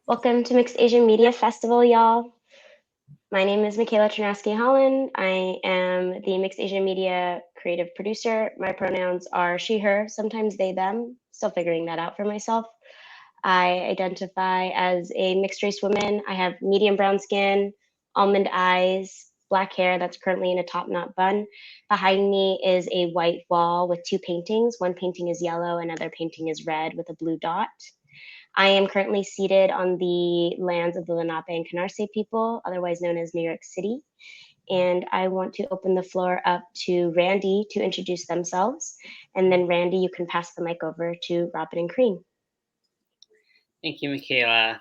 Welcome to Mixed Asian Media Festival, y'all. My name is Michaela Ternasky-Holland. I am the Mixed Asian Media creative producer. My pronouns are she, her, sometimes they, them. Still figuring that out for myself. I identify as a mixed race woman. I have medium brown skin, almond eyes, black hair that's currently in a top knot bun. Behind me is a white wall with two paintings. One painting is yellow, another painting is red with a blue dot. I am currently seated on the lands of the Lenape and Canarsie people, otherwise known as New York City. And I want to open the floor up to Randy to introduce themselves. And then Randy, you can pass the mic over to Robin and Corinne. Thank you, Michaela.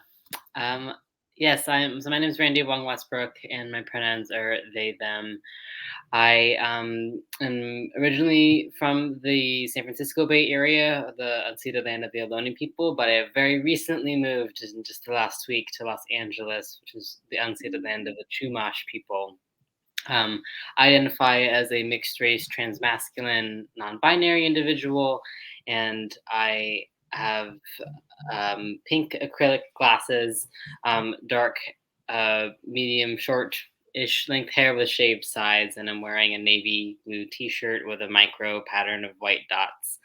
Yes, my name is Randy Wong Westbrook, and my pronouns are they, them. I am originally from the San Francisco Bay Area, the unceded land of the Ohlone people, but I have very recently moved in just the last week to Los Angeles, which is the unceded land of the Chumash people. I identify as a mixed race, transmasculine, non-binary individual, and I have pink acrylic glasses, dark, medium, short-ish length hair with shaved sides, and I'm wearing a navy blue t-shirt with a micro pattern of white dots,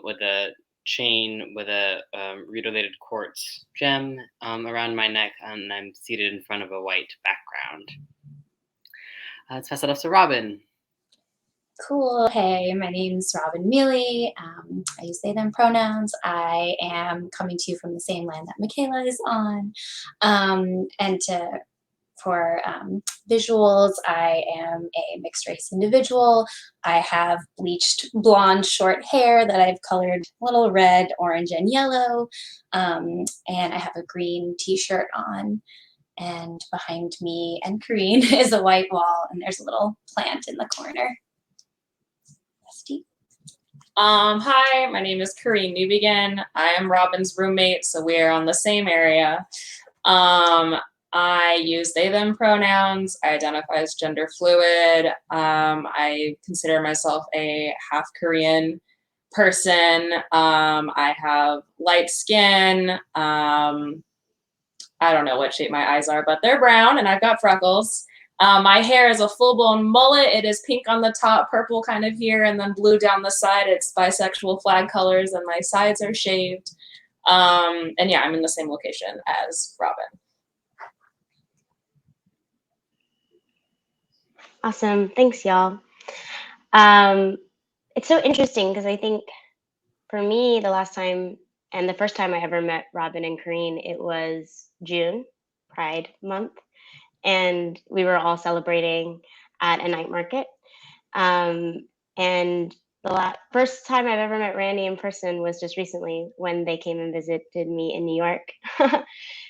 with a chain with a rutilated quartz gem around my neck, and I'm seated in front of a white background. Let's pass it off to Robin. Cool. Hey, my name's Robin Mealy. I use they, them pronouns. I am coming to you from the same land that Michaela is on. For visuals, I am a mixed race individual. I have bleached blonde short hair that I've colored a little red, orange, and yellow. And I have a green t-shirt on. And behind me and Corinne is a white wall, and there's a little plant in the corner. Hi, my name is Karin Newbegin. I am Robin's roommate, so we are on the same area. I use they, them pronouns. I identify as gender fluid. I consider myself a half Korean person. I have light skin. I don't know what shape my eyes are, but they're brown, and I've got freckles. My hair is a full-blown mullet. It is pink on the top, purple kind of here, and then blue down the side. It's bisexual flag colors, and my sides are shaved. And yeah, I'm in the same location as Robin. Awesome. Thanks, y'all. It's so interesting because I think for me, the last time and the first time I ever met Robin and Corinne, it was June, Pride Month. And we were all celebrating at a night market. And the first time I've ever met Randy in person was just recently when they came and visited me in New York.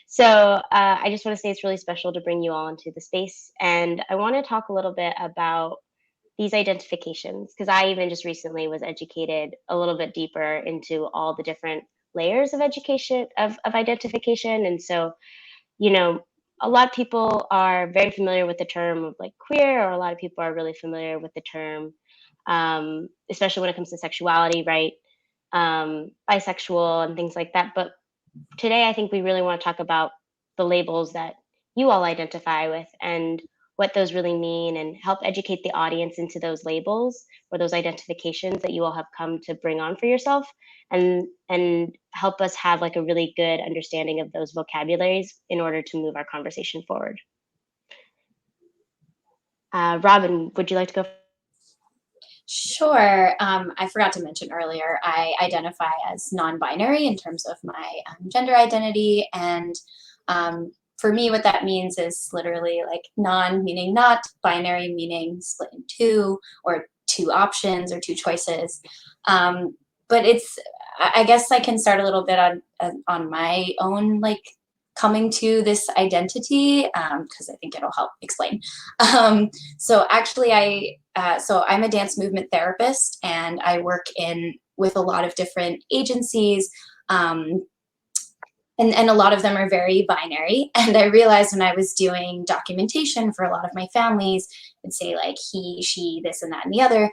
So I just want to say it's really special to bring you all into the space. And I want to talk a little bit about these identifications, because I even just recently was educated a little bit deeper into all the different layers of education, of identification. And so, a lot of people are very familiar with the term of like queer, or a lot of people are really familiar with the term, especially when it comes to sexuality, right? Bisexual and things like that. But today, I think we really want to talk about the labels that you all identify with and what those really mean, and help educate the audience into those labels or those identifications that you all have come to bring on for yourself, and help us have like a really good understanding of those vocabularies in order to move our conversation forward. Robin, would you like to go? Sure. I forgot to mention earlier, I identify as non-binary in terms of my gender identity. And for me, what that means is literally like non meaning not, binary meaning split in two, or two options or two choices. But I guess I can start a little bit on my own, like, coming to this identity, because I think it'll help explain. So actually, so I'm a dance movement therapist, and I work with a lot of different agencies, and a lot of them are very binary. And I realized when I was doing documentation for a lot of my families, it'd say like he, she, this, and that, and the other.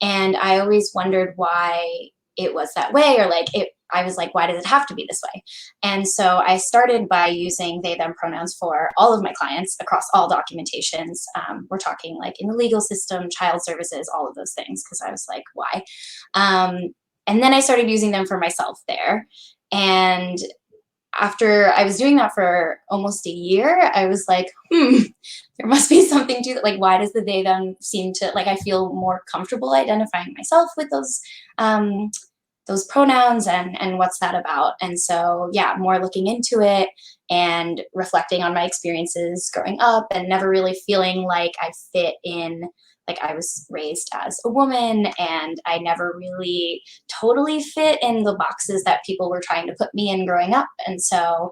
And I always wondered why it was that way, or like I was like, why does it have to be this way? And so I started by using they, them pronouns for all of my clients across all documentations. We're talking like in the legal system, child services, all of those things, because I was like, why? And then I started using them for myself there. And after I was doing that for almost a year, I was like, there must be something to that. Like, why does the they, them seem to, like, I feel more comfortable identifying myself with those pronouns, and what's that about? And so, yeah, more looking into it and reflecting on my experiences growing up and never really feeling like I fit in. Like, I was raised as a woman and I never really totally fit in the boxes that people were trying to put me in growing up. And so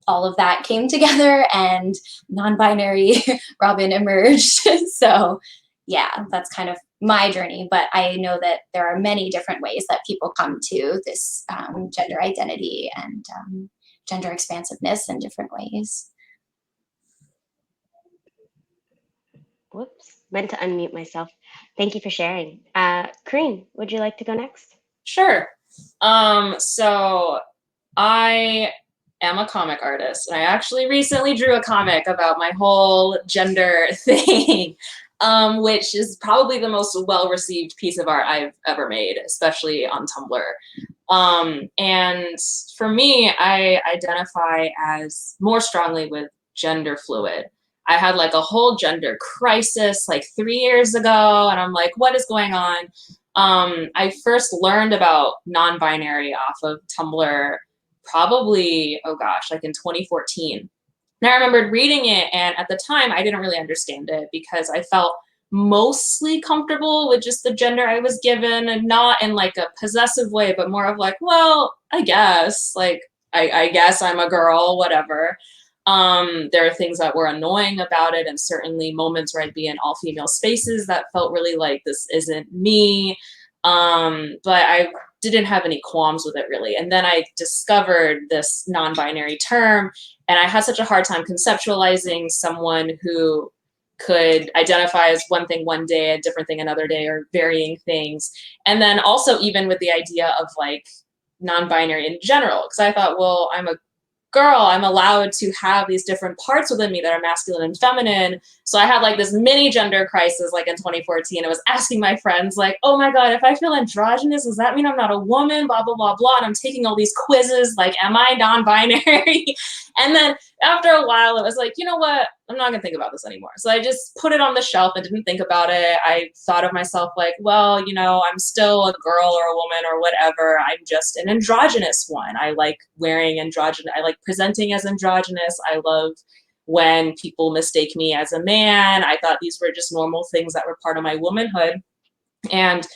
all of that came together and non-binary Robin emerged. So yeah, that's kind of my journey. But I know that there are many different ways that people come to this gender identity and gender expansiveness in different ways. Whoops, meant to unmute myself. Thank you for sharing. Corinne, would you like to go next? Sure. So I am a comic artist, and I actually recently drew a comic about my whole gender thing, which is probably the most well-received piece of art I've ever made, especially on Tumblr. And for me, I identify as more strongly with gender fluid. I had like a whole gender crisis like 3 years ago, and I'm like, what is going on? I first learned about non-binary off of Tumblr probably, oh gosh, like in 2014. And I remembered reading it, and at the time I didn't really understand it because I felt mostly comfortable with just the gender I was given, and not in like a possessive way, but more of like, well, I guess, like, I guess I'm a girl, whatever. There are things that were annoying about it, and certainly moments where I'd be in all female spaces that felt really like, this isn't me. But I didn't have any qualms with it really. And then I discovered this non-binary term, and I had such a hard time conceptualizing someone who could identify as one thing one day, a different thing another day, or varying things. And then also even with the idea of like non-binary in general, because I thought, well, I'm a girl, I'm allowed to have these different parts within me that are masculine and feminine. So I had like this mini gender crisis like in 2014. I was asking my friends like, oh my God, if I feel androgynous, does that mean I'm not a woman? Blah, blah, blah, blah. And I'm taking all these quizzes, like, am I non-binary? And then after a while, it was like, you know what? I'm not gonna think about this anymore. So I just put it on the shelf and didn't think about it. I thought of myself like, well, you know, I'm still a girl or a woman or whatever. I'm just an androgynous one. I like wearing androgynous. I like presenting as androgynous. I love when people mistake me as a man. I thought these were just normal things that were part of my womanhood. And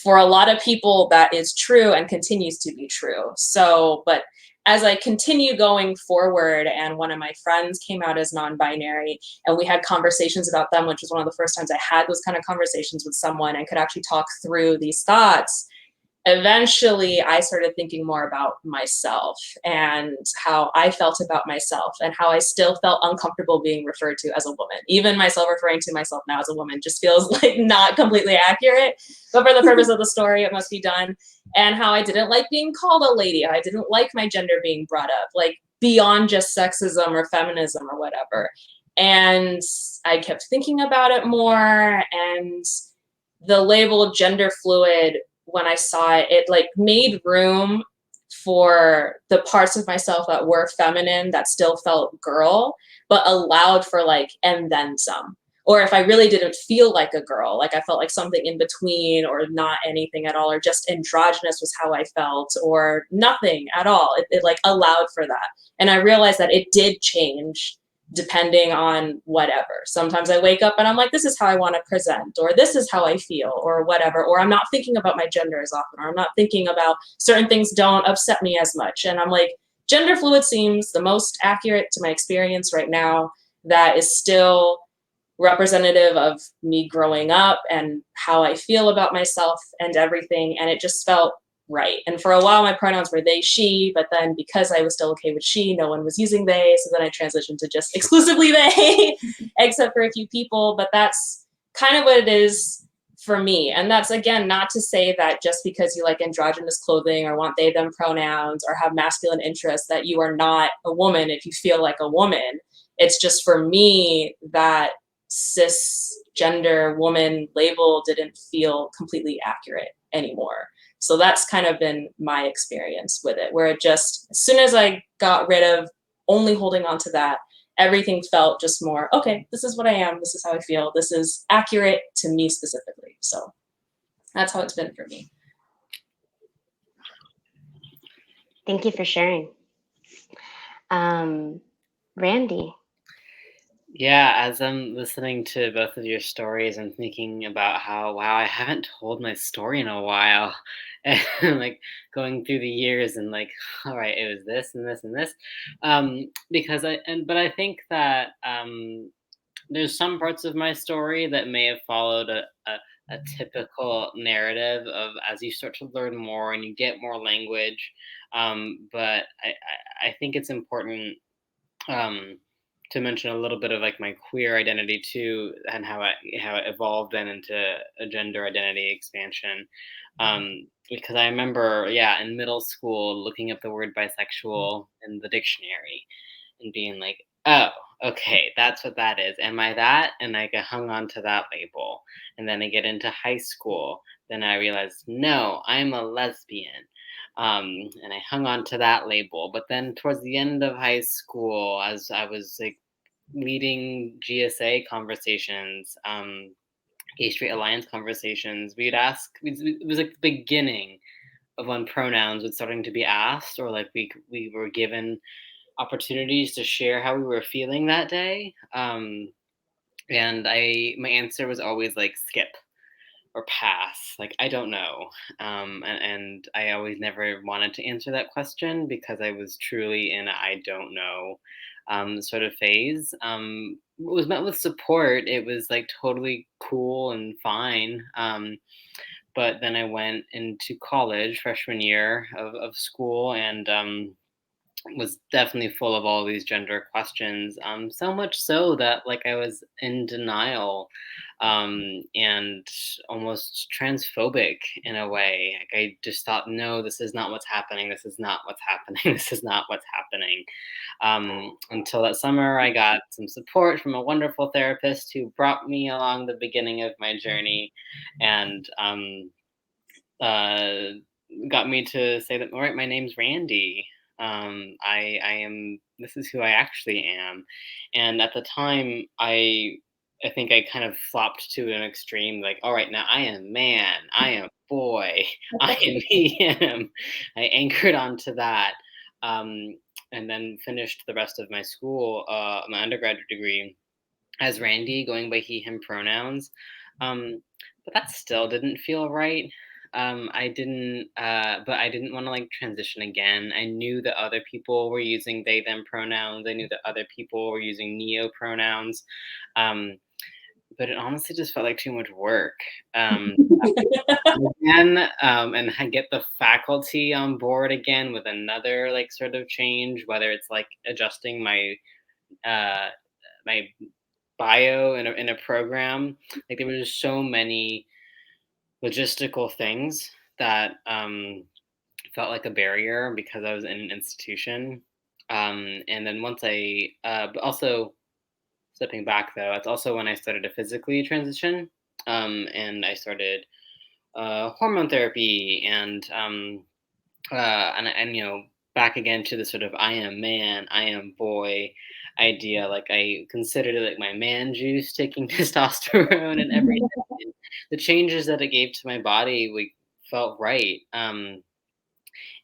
for a lot of people, that is true and continues to be true. So, but as I continue going forward, and one of my friends came out as non-binary, and we had conversations about them, which was one of the first times I had those kind of conversations with someone and could actually talk through these thoughts, eventually I started thinking more about myself and how I felt about myself, and how I still felt uncomfortable being referred to as a woman. Even myself referring to myself now as a woman just feels like not completely accurate, but for the purpose of the story, it must be done. And how I didn't like being called a lady. I didn't like my gender being brought up, like beyond just sexism or feminism or whatever. And I kept thinking about it more, and the label gender fluid, when I saw it, it like made room for the parts of myself that were feminine that still felt girl, but allowed for like, and then some. Or if I really didn't feel like a girl, like I felt like something in between, or not anything at all, or just androgynous was how I felt, or nothing at all. It like allowed for that. And I realized that it did change depending on whatever. Sometimes I wake up and I'm like, this is how I want to present, or this is how I feel, or whatever, or I'm not thinking about my gender as often, or I'm not thinking about certain things don't upset me as much. And I'm like, gender fluid seems the most accurate to my experience right now, that is still representative of me growing up and how I feel about myself and everything. And it just felt right. And for a while, my pronouns were they, she, but then because I was still okay with she, no one was using they. So then I transitioned to just exclusively they, except for a few people. But that's kind of what it is for me. And that's, again, not to say that just because you like androgynous clothing or want they, them pronouns or have masculine interests that you are not a woman if you feel like a woman. It's just, for me, that cisgender woman label didn't feel completely accurate anymore. So that's kind of been my experience with it, where it just, as soon as I got rid of only holding on to that, everything felt just more, okay, this is what I am, this is how I feel, this is accurate to me specifically. So that's how it's been for me. Thank you for sharing. Randy. Yeah, as I'm listening to both of your stories, I'm thinking about how, wow, I haven't told my story in a while. And like going through the years and like, all right, it was this and this and this. Because but I think that there's some parts of my story that may have followed a typical narrative of as you start to learn more and you get more language. But I think it's important um, to mention a little bit of like my queer identity too, and how it evolved then into a gender identity expansion. Because I remember, yeah, in middle school looking up the word bisexual in the dictionary and being like, oh, okay, that's what that is. Am I that? And I get hung on to that label. And then I get into high school. Then I realized, no, I'm a lesbian. And I hung on to that label. But then towards the end of high school, as I was like leading GSA conversations, Gay Straight Alliance conversations, we'd ask, it was like the beginning of when pronouns were starting to be asked, or like we were given opportunities to share how we were feeling that day. And my answer was always like skip or pass. Like, I don't know. And I always never wanted to answer that question because I was truly in a I don't know sort of phase. It was met with support. It was like totally cool and fine. But then I went into college, freshman year of school, and was definitely full of all these gender questions. So much so that like I was in denial, and almost transphobic in a way. Like I just thought, no, this is not what's happening. This is not what's happening. This is not what's happening. Until that summer, I got some support from a wonderful therapist who brought me along the beginning of my journey, and uh, got me to say that, all right, my name's Randy. I am, this is who I actually am. And at the time, I think I kind of flopped to an extreme, like, all right, now I am man, I am boy, I am he, him. I anchored onto that. Um, and then finished the rest of my school, my undergraduate degree as Randy, going by he, him pronouns. But that still didn't feel right. But I didn't want to like transition again. I knew that other people were using they, them pronouns. I knew that other people were using neo pronouns. Um, but it honestly just felt like too much work. And I get the faculty on board again with another like sort of change, whether it's like adjusting uh, my bio in a program. Like there were just so many logistical things that felt like a barrier because I was in an institution. And then once but also stepping back though, it's also when I started to physically transition, and I started hormone therapy and you know, back again to the sort of I am man, I am boy idea. Like I considered it like my man juice, taking testosterone and everything. And the changes that it gave to my body felt right.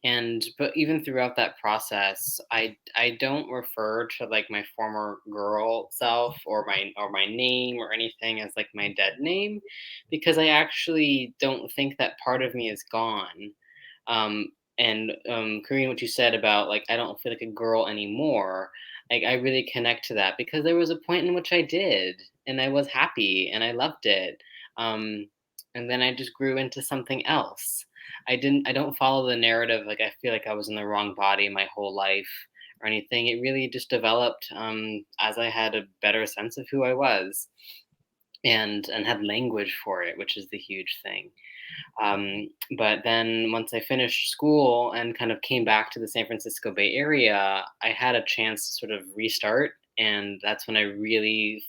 And but even throughout that process, I don't refer to like my former girl self or my name or anything as like my dead name, because I actually don't think that part of me is gone. And Corinne, what you said about like I don't feel like a girl anymore, like I really connect to that because there was a point in which I did, and I was happy and I loved it. Um, and then I just grew into something else. I don't follow the narrative. Like I feel like I was in the wrong body my whole life or anything. It really just developed as I had a better sense of who I was. and had language for it, which is the huge thing. But then once I finished school and kind of came back to the San Francisco Bay Area, I had a chance to sort of restart. And that's when I really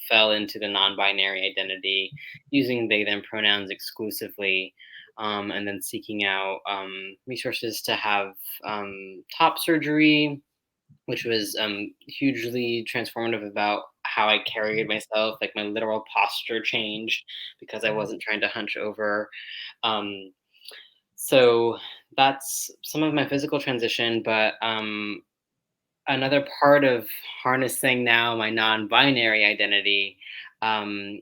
fell into the non-binary identity, using they, them pronouns exclusively, and then seeking out resources to have top surgery, which was hugely transformative about how I carried myself. Like my literal posture changed because I wasn't trying to hunch over. Um, so that's some of my physical transition, but another part of harnessing now my non-binary identity, um,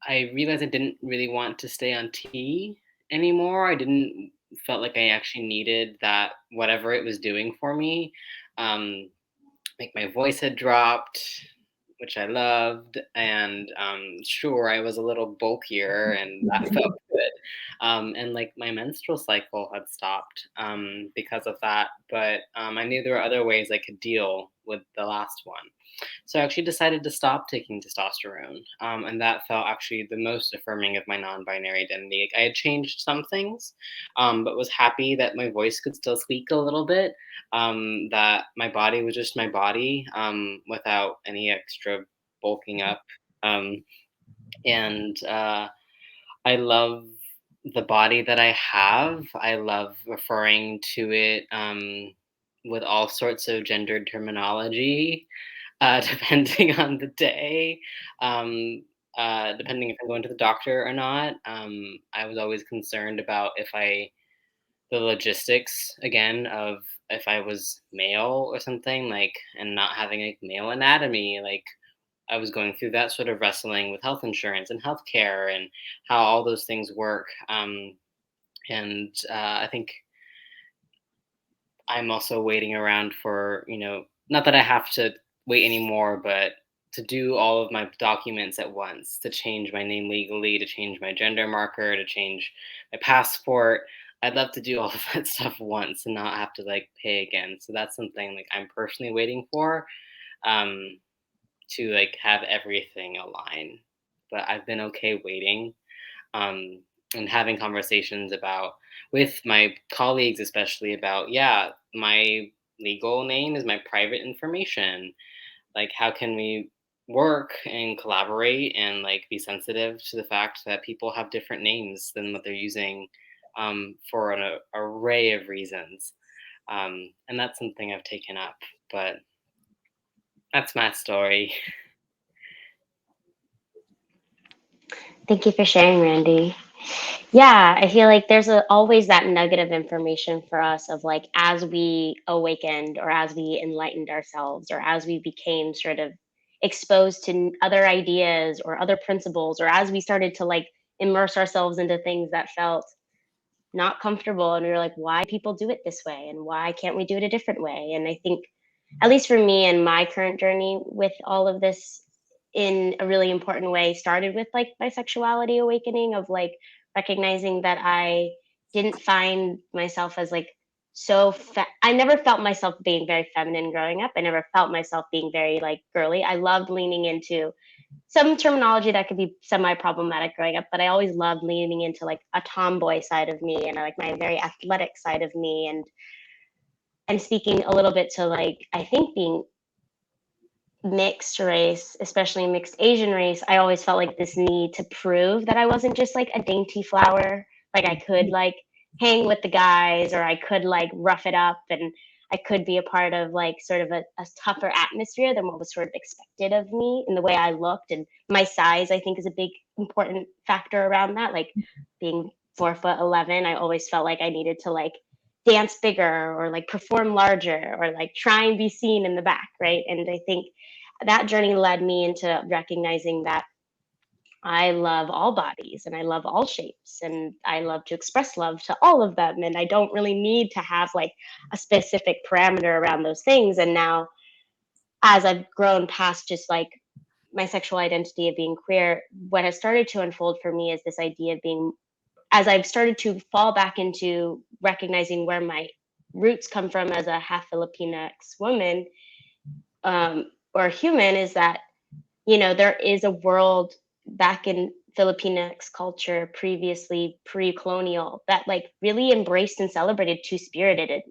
I realized I didn't really want to stay on T anymore. I didn't felt like I actually needed that whatever it was doing for me. Um, like my voice had dropped, which I loved, and sure, I was a little bulkier, and that felt good. And like my menstrual cycle had stopped because of that, but I knew there were other ways I could deal with the last one. So I actually decided to stop taking testosterone, and that felt actually the most affirming of my non-binary identity. Like, I had changed some things, but was happy that my voice could still squeak a little bit, that my body was just my body, without any extra bulking up. Um, and I love the body that I have. I love referring to it with all sorts of gendered terminology, depending on the day, depending if I'm going to the doctor or not. I was always concerned about the logistics again of if I was male or something, like, and not having like male anatomy, like I was going through that sort of wrestling with health insurance and healthcare and how all those things work. And I think I'm also waiting around for, not that I have to wait anymore, but to do all of my documents at once, to change my name legally, to change my gender marker, to change my passport. I'd love to do all of that stuff once and not have to like pay again. So that's something like I'm personally waiting for, um, to like have everything align. But I've been okay waiting, um, and having conversations about with my colleagues, especially about, yeah, my legal name is my private information. Like, how can we work and collaborate and like be sensitive to the fact that people have different names than what they're using, for an array of reasons. And that's something I've taken up. But that's my story. Thank you for sharing, Randy. Yeah, I feel like there's always that nugget of information for us of like as we awakened or as we enlightened ourselves or as we became sort of exposed to other ideas or other principles or as we started to like immerse ourselves into things that felt not comfortable and we were like, why people do it this way and why can't we do it a different way? And I think at least for me and my current journey with all of this in a really important way started with like my sexuality awakening of like recognizing that I didn't find myself as like I never felt myself being very feminine growing up. I never felt myself being very like girly. I loved leaning into some terminology that could be semi-problematic growing up, but I always loved leaning into like a tomboy side of me and like my very athletic side of me and speaking a little bit to like I think being mixed race, especially mixed Asian race, I always felt like this need to prove that I wasn't just like a dainty flower. Like I could like hang with the guys or I could like rough it up and I could be a part of like sort of a tougher atmosphere than what was sort of expected of me in the way I looked. And my size, I think, is a big important factor around that. Like being 4'11", I always felt like I needed to like dance bigger or like perform larger or like try and be seen in the back, right? And I think that journey led me into recognizing that I love all bodies and I love all shapes and I love to express love to all of them. And I don't really need to have like a specific parameter around those things. And now, as I've grown past just like my sexual identity of being queer, what has started to unfold for me is this idea of being, as I've started to fall back into recognizing where my roots come from as a half Filipinx woman, or human, is that you know, there is a world back in Filipinx culture, previously pre-colonial, that like really embraced and celebrated two-spirited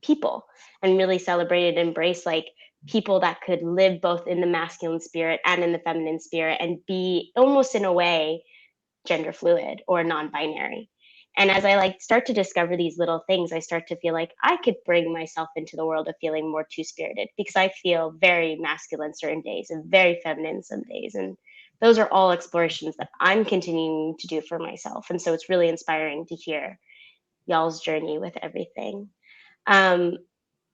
people, and really celebrated and embraced like people that could live both in the masculine spirit and in the feminine spirit and be almost in a way gender fluid or non-binary. And as I like start to discover these little things, I start to feel like I could bring myself into the world of feeling more two-spirited, because I feel very masculine certain days and very feminine some days. And those are all explorations that I'm continuing to do for myself. And so it's really inspiring to hear y'all's journey with everything. Um,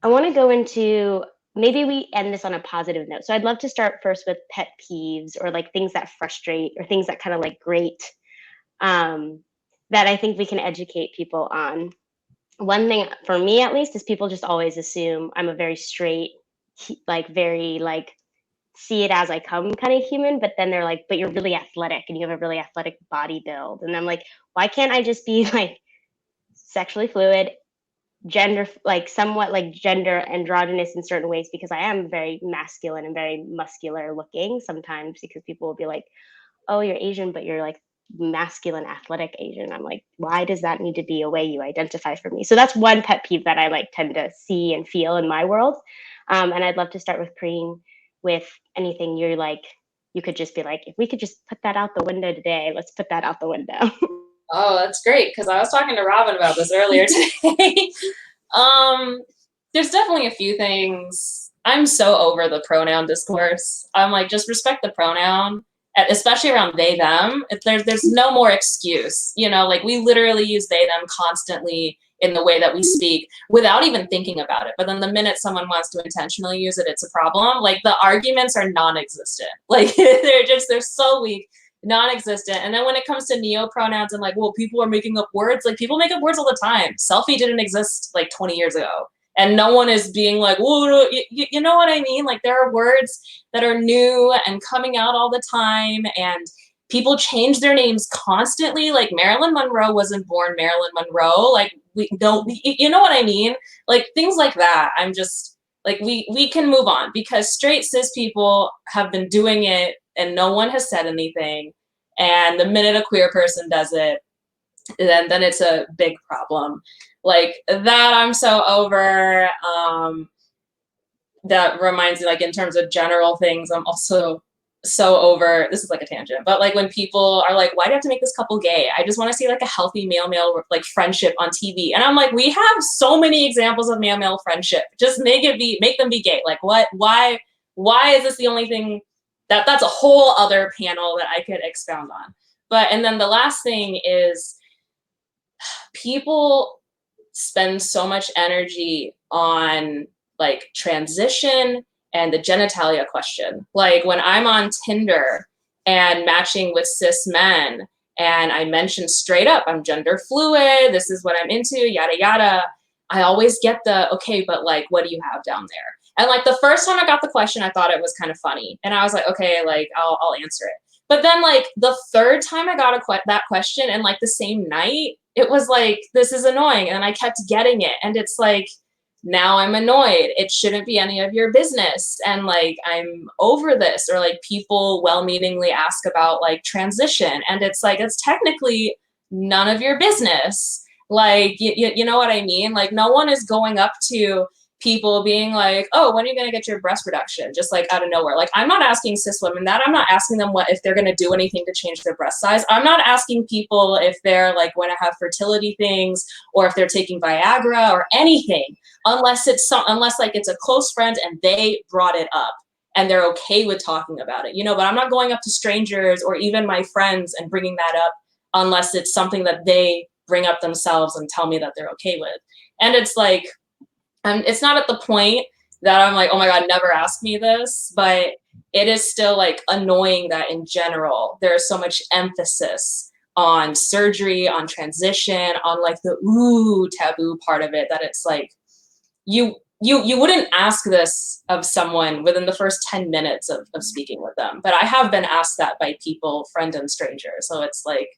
I want to go into, maybe we end this on a positive note. So I'd love to start first with pet peeves, or like things that frustrate, or things that kind of like grate, that I think we can educate people on. One thing for me, at least, is people just always assume I'm a very straight, like very like see it as I come kind of human. But then they're like, but you're really athletic and you have a really athletic body build. And I'm like, why can't I just be like sexually fluid, gender, like somewhat like gender androgynous in certain ways, because I am very masculine and very muscular looking sometimes, because people will be like, oh, you're Asian, but you're like masculine athletic Asian. I'm like, why does that need to be a way you identify for me? So that's one pet peeve that I like tend to see and feel in my world. And I'd love to start with Corinne, with anything you're like, you could just be like, if we could just put that out the window today, let's put that out the window. Oh, that's great, because I was talking to Robin about this earlier today. There's definitely a few things. I'm so over the pronoun discourse. I'm like, just respect the pronoun, especially around they, them. There's no more excuse, you know, like we literally use they, them constantly in the way that we speak without even thinking about it. But then the minute someone wants to intentionally use it, it's a problem. Like the arguments are non-existent. Like they're so weak, non-existent. And then when it comes to neo-pronouns and like, well, people are making up words, like people make up words all the time. Selfie didn't exist like 20 years ago. And no one is being like, whoa, you know what I mean? Like there are words that are new and coming out all the time, and people change their names constantly. Like Marilyn Monroe wasn't born Marilyn Monroe. Like we don't, you know what I mean? Like things like that. I'm just like, we can move on, because straight cis people have been doing it and no one has said anything. And the minute a queer person does it, then it's a big problem. Like that I'm so over. That reminds me, like in terms of general things, I'm also so over, this is like a tangent, but like when people are like, why do you have to make this couple gay? I just want to see like a healthy male-male like friendship on TV. And I'm like, we have so many examples of male-male friendship. Just make them be gay. Like what, why is this the only thing? That's a whole other panel that I could expound on. But, and then the last thing is, people spend so much energy on like transition and the genitalia question. Like when I'm on Tinder and matching with cis men and I mention straight up, I'm gender fluid, this is what I'm into, yada, yada. I always get the, okay, but like, what do you have down there? And like the first time I got the question, I thought it was kind of funny. And I was like, okay, like I'll answer it. But then like the third time I got that question, and like the same night, it was like, this is annoying. And I kept getting it. And it's like, now I'm annoyed. It shouldn't be any of your business. And like, I'm over this. Or like people well-meaningly ask about like transition. And it's like, it's technically none of your business. Like, you know what I mean? Like no one is going up to people being like, oh, when are you going to get your breast reduction? Just like out of nowhere. Like I'm not asking cis women that. I'm not asking them if they're going to do anything to change their breast size. I'm not asking people if they're like going to have fertility things or if they're taking Viagra or anything, unless like it's a close friend and they brought it up and they're okay with talking about it, you know. But I'm not going up to strangers or even my friends and bringing that up unless it's something that they bring up themselves and tell me that they're okay with. And it's like, it's not at the point that I'm like, oh my God, never ask me this, but it is still like annoying that in general, there's so much emphasis on surgery, on transition, on like the taboo part of it, that it's like, you wouldn't ask this of someone within the first 10 minutes of speaking with them. But I have been asked that by people, friend and stranger. So it's like,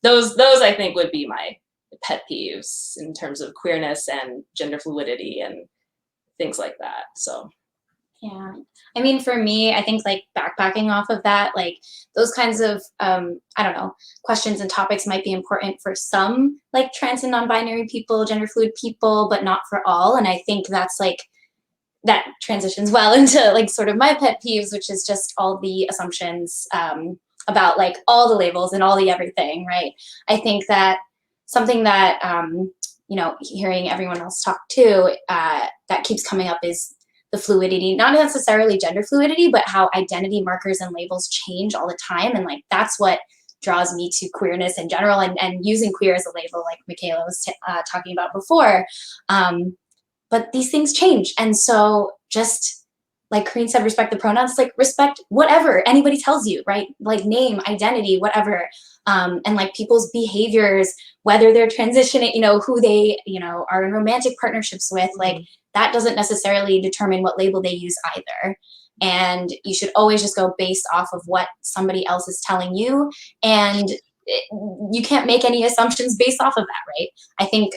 those I think would be my pet peeves in terms of queerness and gender fluidity and things like that. So Yeah. I mean, for me, I think like backpacking off of that, like those kinds of, I don't know, questions and topics might be important for some like trans and non-binary people, gender fluid people, but not for all. And I think that's like, that transitions well into like sort of my pet peeves, which is just all the assumptions about like all the labels and all the everything, right? I think that something that, you know, hearing everyone else talk too, that keeps coming up is the fluidity, not necessarily gender fluidity, but how identity markers and labels change all the time. And like, that's what draws me to queerness in general, and using queer as a label, like Michaela was talking about before. But these things change. And so just like Corinne said, respect the pronouns, like respect whatever anybody tells you, right? Like name, identity, whatever. And like people's behaviors, whether they're transitioning, you know, who they, you know, are in romantic partnerships with, like that doesn't necessarily determine what label they use either. And you should always just go based off of what somebody else is telling you. And you can't make any assumptions based off of that, right? I think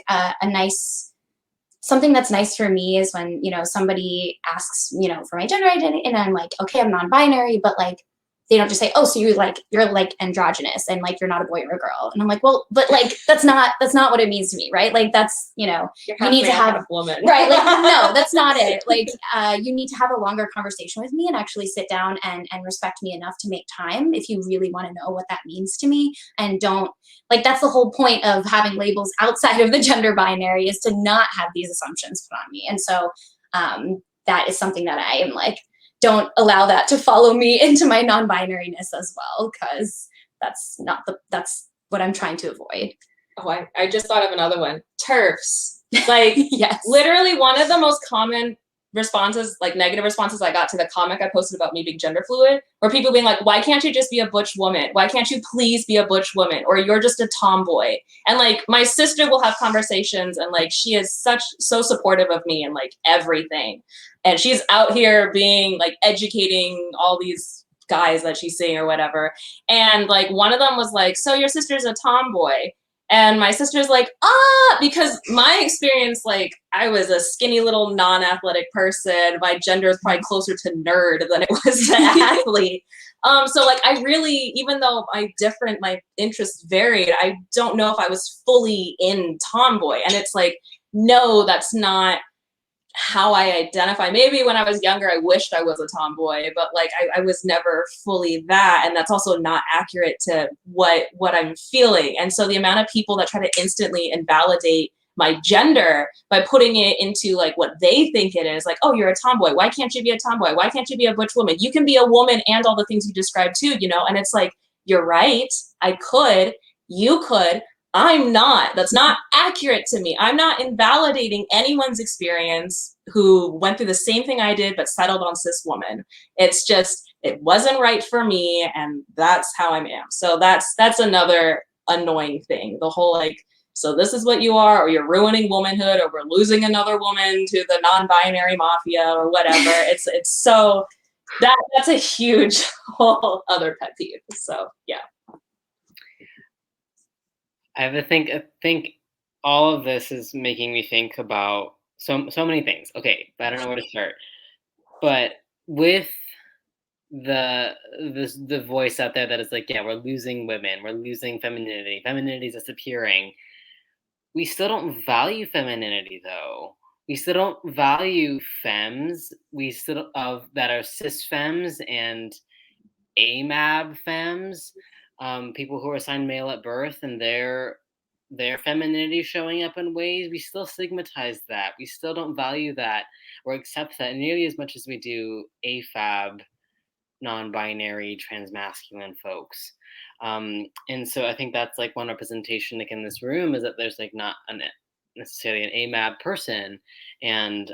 something that's nice for me is when, you know, somebody asks, you know, for my gender identity, and I'm like, okay, I'm non-binary, but like, they don't just say, oh, so you're like androgynous and like, you're not a boy or a girl. And I'm like, well, but like, that's not what it means to me, right? Like, that's, you know, you need to have a woman. Right. Like, no, that's not it. Like, you need to have a longer conversation with me and actually sit down and respect me enough to make time if you really want to know what that means to me. And don't, like, that's the whole point of having labels outside of the gender binary, is to not have these assumptions put on me. And so that is something that I am like, don't allow that to follow me into my non-binariness as well, because that's what I'm trying to avoid. Oh, I just thought of another one. TERFs. Like, yes. Literally one of the most common responses, like negative responses I got to the comic I posted about me being gender fluid, were people being like, why can't you just be a butch woman? Why can't you please be a butch woman? Or you're just a tomboy. And like, my sister will have conversations, and like, she is so supportive of me and like everything. And she's out here being like educating all these guys that she's seeing or whatever. And like, one of them was like, so your sister's a tomboy. And my sister's like, because my experience, like, I was a skinny little non-athletic person. My gender is probably closer to nerd than it was to athlete. So like, I really, even though my interests varied, I don't know if I was fully in tomboy. And it's like, no, that's not how I identify. Maybe when I was younger, I wished I was a tomboy, but like I was never fully that. And that's also not accurate to what I'm feeling. And so the amount of people that try to instantly invalidate my gender by putting it into like what they think it is, like, oh, you're a tomboy. Why can't you be a tomboy? Why can't you be a butch woman? You can be a woman and all the things you described too, you know? And it's like, you're right. I could, you could, I'm not. That's not accurate to me. I'm not invalidating anyone's experience who went through the same thing I did but settled on cis woman. It's just, it wasn't right for me, and that's how I am. So that's another annoying thing. The whole like, so this is what you are, or you're ruining womanhood, or we're losing another woman to the non-binary mafia or whatever. It's so that's a huge whole other pet peeve. So yeah. I think all of this is making me think about so many things. Okay, I don't know where to start. But with the voice out there that is like, yeah, we're losing women, we're losing femininity, femininity is disappearing. We still don't value femininity though. We still don't value femmes. We still that are cis femmes and AMAB femmes, people who are assigned male at birth, and their femininity showing up in ways. We still stigmatize that. We still don't value that or accept that nearly as much as we do AFAB, non-binary, transmasculine folks. And so I think that's like one representation like in this room, is that there's like not necessarily an AMAB person, and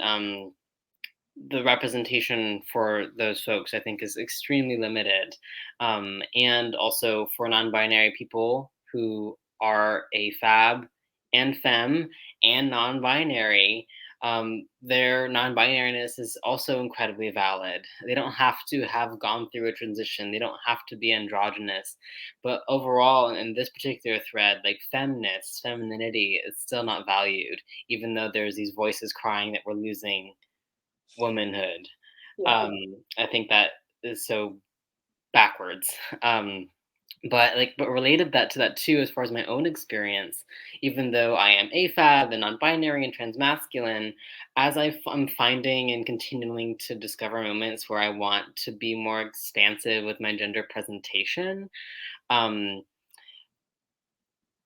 the representation for those folks, I think, is extremely limited. And also for non-binary people who are AFAB and femme and non-binary, their non-binariness is also incredibly valid. They don't have to have gone through a transition. They don't have to be androgynous. But overall, in this particular thread, like femness, femininity is still not valued, even though there's these voices crying that we're losing womanhood. Um, I think that is so backwards. But related that to that too, as far as my own experience, even though I am AFAB and non-binary and transmasculine, as I'm finding and continuing to discover moments where I want to be more expansive with my gender presentation, um,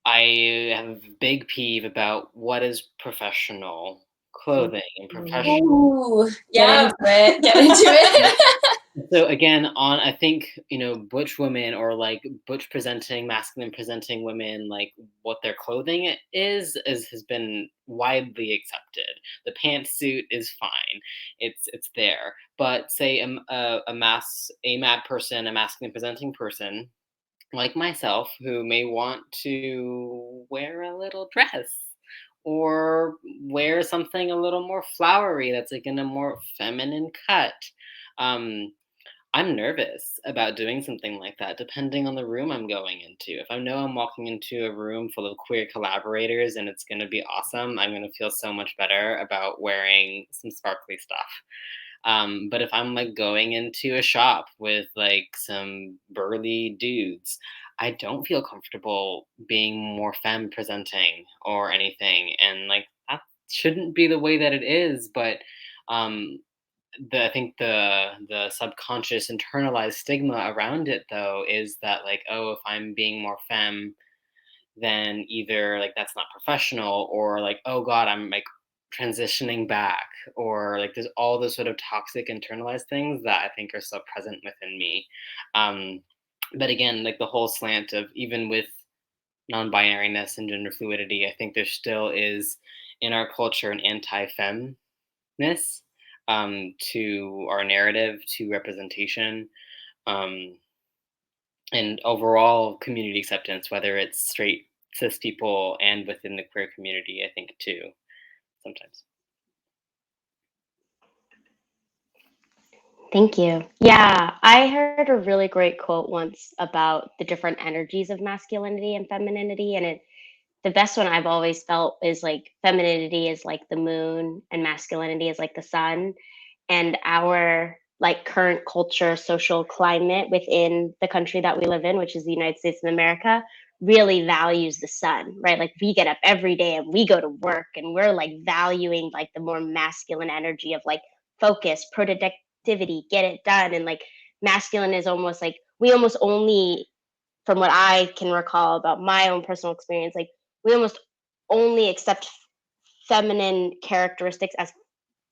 I have a big peeve about what is professional clothing and professional. Ooh, get into it. Get into it. So again, I think, butch women or like butch presenting, masculine presenting women, like what their clothing has been widely accepted. The pantsuit is fine, it's there. But say a mad person, a masculine presenting person like myself, who may want to wear a little dress or wear something a little more flowery that's like in a more feminine cut. Um, I'm nervous about doing something like that, depending on the room I'm going into. If I know I'm walking into a room full of queer collaborators and it's going to be awesome, I'm going to feel so much better about wearing some sparkly stuff. But if I'm like going into a shop with like some burly dudes, I don't feel comfortable being more femme presenting or anything. And like that shouldn't be the way that it is, but um, I think the subconscious internalized stigma around it though is that like, oh, if I'm being more femme, then either like that's not professional, or like, oh god, I'm like transitioning back, or like there's all those sort of toxic internalized things that I think are still present within me. um but again, like the whole slant of, even with non-binariness and gender fluidity, I think there still is in our culture an anti-femness to our narrative, to representation, um, and overall community acceptance, whether it's straight cis people and within the queer community, I think too, sometimes. Thank you. Yeah, I heard a really great quote once about the different energies of masculinity and femininity, and the best one I've always felt is like femininity is like the moon and masculinity is like the sun, and our like current culture, social climate within the country that we live in, which is the United States of America, really values the sun, right? Like we get up every day and we go to work and we're like valuing like the more masculine energy of like focus, productivity, get it done. And like masculine is almost like we almost only, from what I can recall about my own personal experience, like we almost only accept feminine characteristics as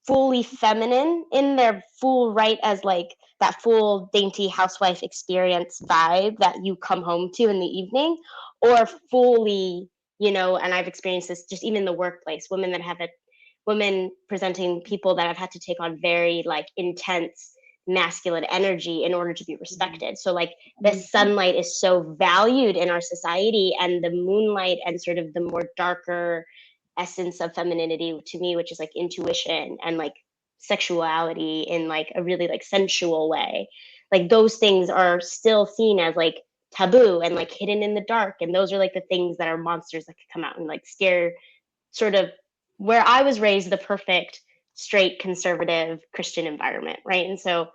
fully feminine in their full right, as like that full dainty housewife experience vibe that you come home to in the evening, or fully, and I've experienced this just even in the workplace, women presenting people that have had to take on very like intense masculine energy in order to be respected. So like the sunlight is so valued in our society, and the moonlight and sort of the more darker essence of femininity to me, which is like intuition and like sexuality in like a really like sensual way, like those things are still seen as like taboo and like hidden in the dark, and those are like the things that are monsters that could come out and like scare, sort of where I was raised, the perfect straight conservative Christian environment, right? And so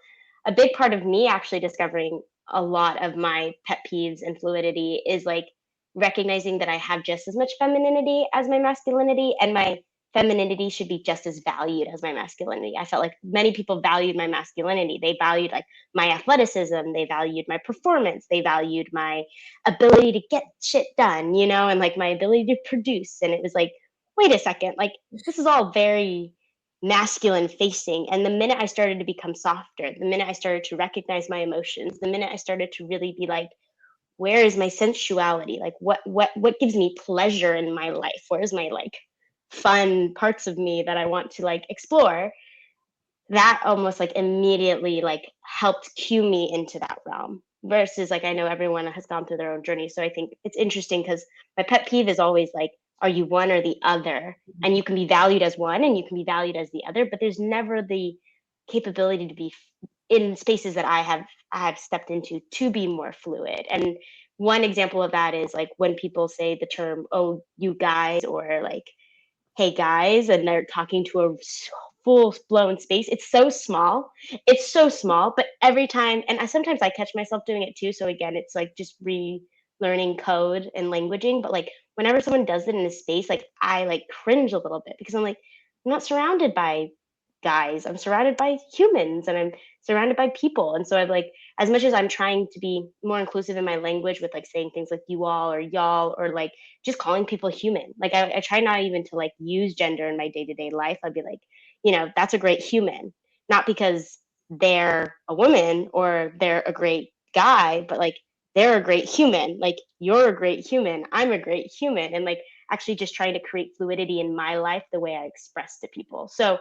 a big part of me actually discovering a lot of my pet peeves and fluidity is like recognizing that I have just as much femininity as my masculinity, and my femininity should be just as valued as my masculinity. I felt like many people valued my masculinity. They valued like my athleticism, they valued my performance, they valued my ability to get shit done, and like my ability to produce. And it was like, wait a second, like this is all very masculine facing. And the minute I started to become softer, the minute I started to recognize my emotions, the minute I started to really be like, where is my sensuality? Like what gives me pleasure in my life? Where's my like fun parts of me that I want to like explore? That almost like immediately like helped cue me into that realm, versus like I know everyone has gone through their own journey. So I think it's interesting because my pet peeve is always like, are you one or the other? And you can be valued as one and you can be valued as the other, but there's never the capability to be in spaces that I have stepped into to be more fluid. And one example of that is like when people say the term, oh, you guys, or like, hey guys, and they're talking to a full-blown space. It's so small. It's so small, but every time, and sometimes I catch myself doing it too. So again, it's like just relearning code and languaging. But like whenever someone does it in a space, like I like cringe a little bit because I'm like, I'm not surrounded by guys. I'm surrounded by humans and I'm surrounded by people. And so I've like, as much as I'm trying to be more inclusive in my language with like saying things like you all or y'all or like just calling people human. Like I try not even to like use gender in my day-to-day life. I'd be like, you know, that's a great human, not because they're a woman or they're a great guy, but like they're a great human. Like you're a great human. I'm a great human. And like actually just trying to create fluidity in my life the way I express to people. So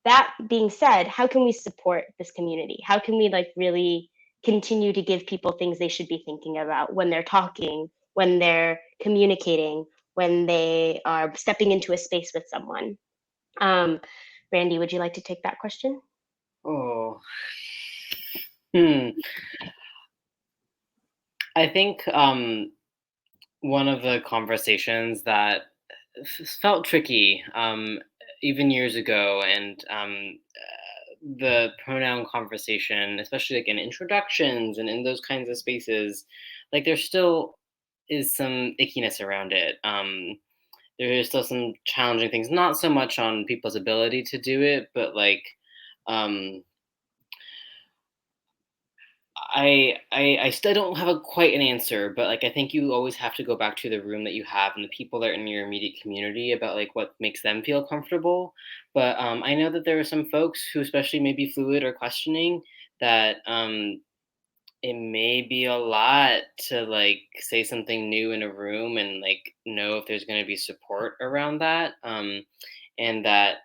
that being said, how can we support this community? How can we like really continue to give people things they should be thinking about when they're talking, when they're communicating, when they are stepping into a space with someone? Randy, would you like to take that question? Oh, hmm. I think one of the conversations that felt tricky even years ago, and the pronoun conversation, especially like in introductions and in those kinds of spaces, like there still is some ickiness around it. There is still some challenging things, not so much on people's ability to do it, but like um, I still don't have a quite an answer, but like I think you always have to go back to the room that you have and the people that are in your immediate community about like what makes them feel comfortable. But I know that there are some folks who, especially maybe fluid or questioning, that it may be a lot to like say something new in a room and like know if there's going to be support around that, and that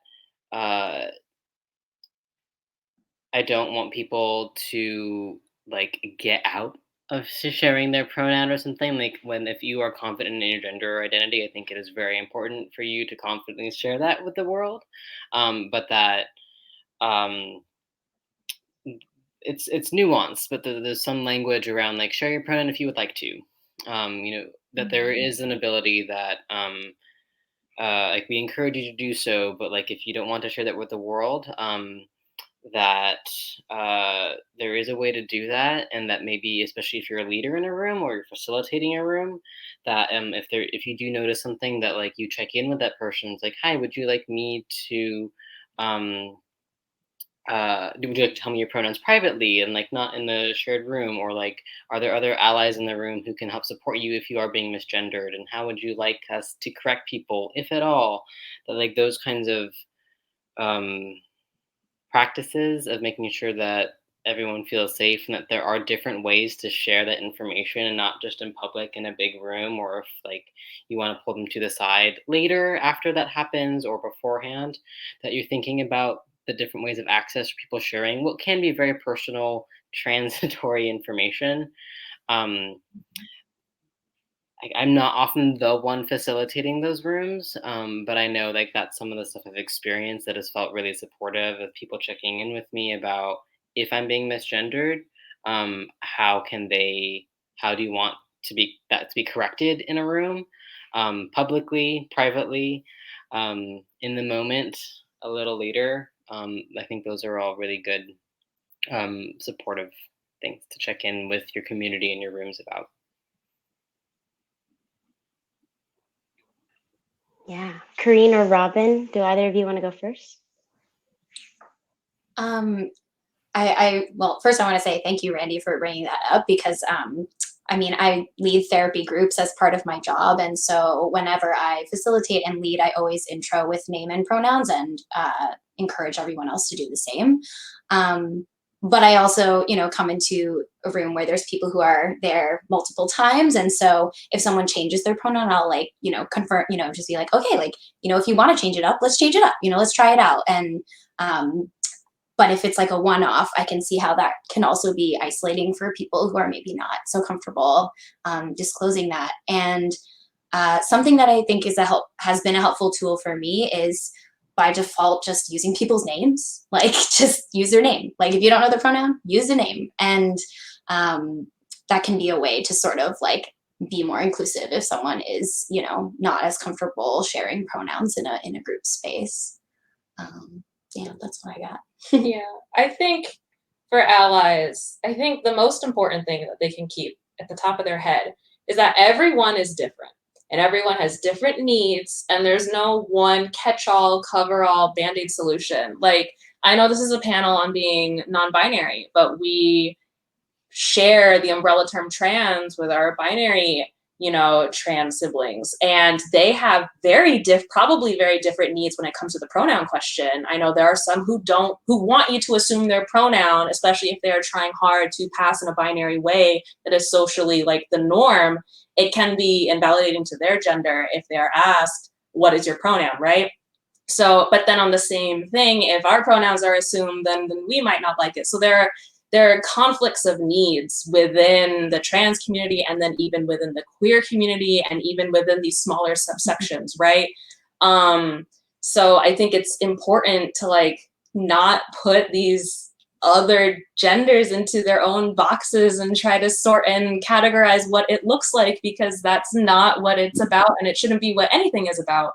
uh, I don't want people to like get out of sharing their pronoun or something. Like when if you are confident in your gender or identity, I think it is very important for you to confidently share that with the world. But that um, it's nuanced, but there's some language around like share your pronoun if you would like to. You know that there is an ability that like we encourage you to do so, but like if you don't want to share that with the world, that there is a way to do that, and that maybe, especially if you're a leader in a room or you're facilitating a room, that if you do notice something, that like you check in with that person. It's like, hi, would you like me to um, would you like to tell me your pronouns privately and like not in the shared room, or like are there other allies in the room who can help support you if you are being misgendered, and how would you like us to correct people if at all? That like those kinds of um, practices of making sure that everyone feels safe and that there are different ways to share that information and not just in public in a big room, or if like you want to pull them to the side later after that happens or beforehand, that you're thinking about the different ways of access for people sharing what can be very personal transitory information. um, I'm not often the one facilitating those rooms, but I know like that's some of the stuff I've experienced that has felt really supportive of people checking in with me about if I'm being misgendered, how can they, how do you want to be that to be corrected in a room, publicly, privately, in the moment, a little later. I think those are all really good supportive things to check in with your community and your rooms about. Yeah. Corinne or Robin, do either of you want to go first? Well, first I want to say thank you, Randy, for bringing that up, because I mean, I lead therapy groups as part of my job. And so whenever I facilitate and lead, I always intro with name and pronouns and encourage everyone else to do the same. But I also, you know, come into a room where there's people who are there multiple times. And so if someone changes their pronoun, I'll like, you know, confirm, you know, just be like, okay, like, you know, if you want to change it up, let's change it up, you know, let's try it out. And but if it's like a one-off, I can see how that can also be isolating for people who are maybe not so comfortable disclosing that. And something that I think has been a helpful tool for me is by default just using people's names. Like just use their name. Like if you don't know the pronoun, use the name. And that can be a way to sort of like be more inclusive if someone is, you know, not as comfortable sharing pronouns in a group space. yeah, that's what I got. Yeah, I think for allies, I think the most important thing that they can keep at the top of their head is that everyone is different and everyone has different needs, and there's no one catch-all, cover-all, band-aid solution. Like, I know this is a panel on being non-binary, but we share the umbrella term trans with our binary, trans siblings, and they have probably very different needs when it comes to the pronoun question. I know there are some who want you to assume their pronoun, especially if they are trying hard to pass in a binary way that is socially like the norm. It can be invalidating to their gender if they are asked, what is your pronoun, right? So, but then on the same thing, if our pronouns are assumed, then we might not like it. So there are conflicts of needs within the trans community, and then even within the queer community, and even within these smaller subsections, right? So I think it's important to like not put these other genders into their own boxes and try to sort and categorize what it looks like, because that's not what it's about, and it shouldn't be what anything is about.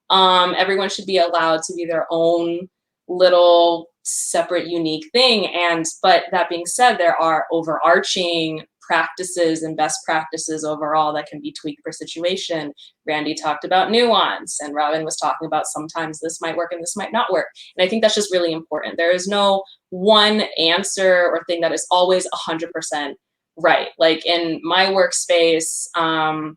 Everyone should be allowed to be their own little separate, unique thing. But that being said, there are overarching practices and best practices overall that can be tweaked per situation. Randy talked about nuance, and Robin was talking about sometimes this might work and this might not work. And I think that's just really important. There is no one answer or thing that is always 100% right. Like in my workspace, I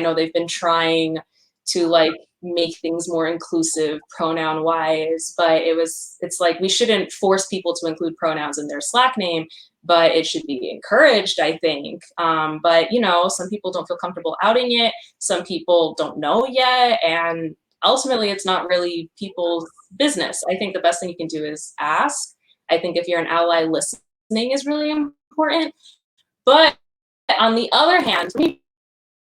know they've been trying to like make things more inclusive pronoun wise, but it's like we shouldn't force people to include pronouns in their Slack name, but it should be encouraged, I think. But some people don't feel comfortable outing it, some people don't know yet, and ultimately it's not really people's business. I think the best thing you can do is ask. I think if you're an ally, listening is really important. But on the other hand, for me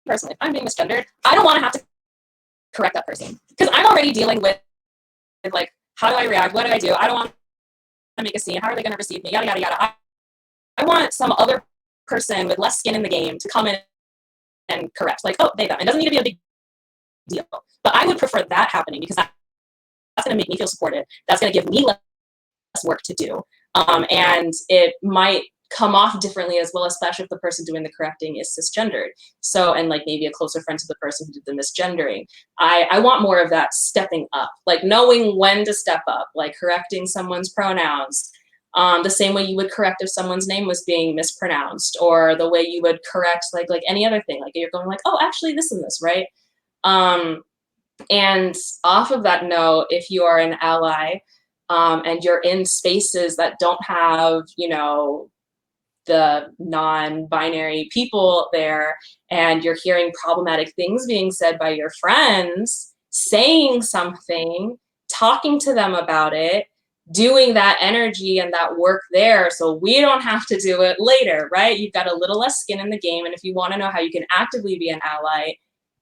personally, if I'm being misgendered, I don't want to have to correct that person, because I'm already dealing with like, how do I react, what do I do, I don't want to make a scene, how are they going to receive me, yada yada yada. I want some other person with less skin in the game to come in and correct, like, oh, they them. It doesn't need to be a big deal, but I would prefer that happening, because that's going to make me feel supported, that's going to give me less work to do, and it might come off differently as well, especially if the person doing the correcting is cisgendered. So, and like maybe a closer friend to the person who did the misgendering. I want more of that stepping up, like knowing when to step up, like correcting someone's pronouns, the same way you would correct if someone's name was being mispronounced, or the way you would correct like any other thing, like you're going like, oh, actually this and this, right? And off of that note, if you are an ally, and you're in spaces that don't have, the non-binary people there, and you're hearing problematic things being said by your friends, saying something, talking to them about it, doing that energy and that work there so we don't have to do it later, right? You've got a little less skin in the game, and if you want to know how you can actively be an ally,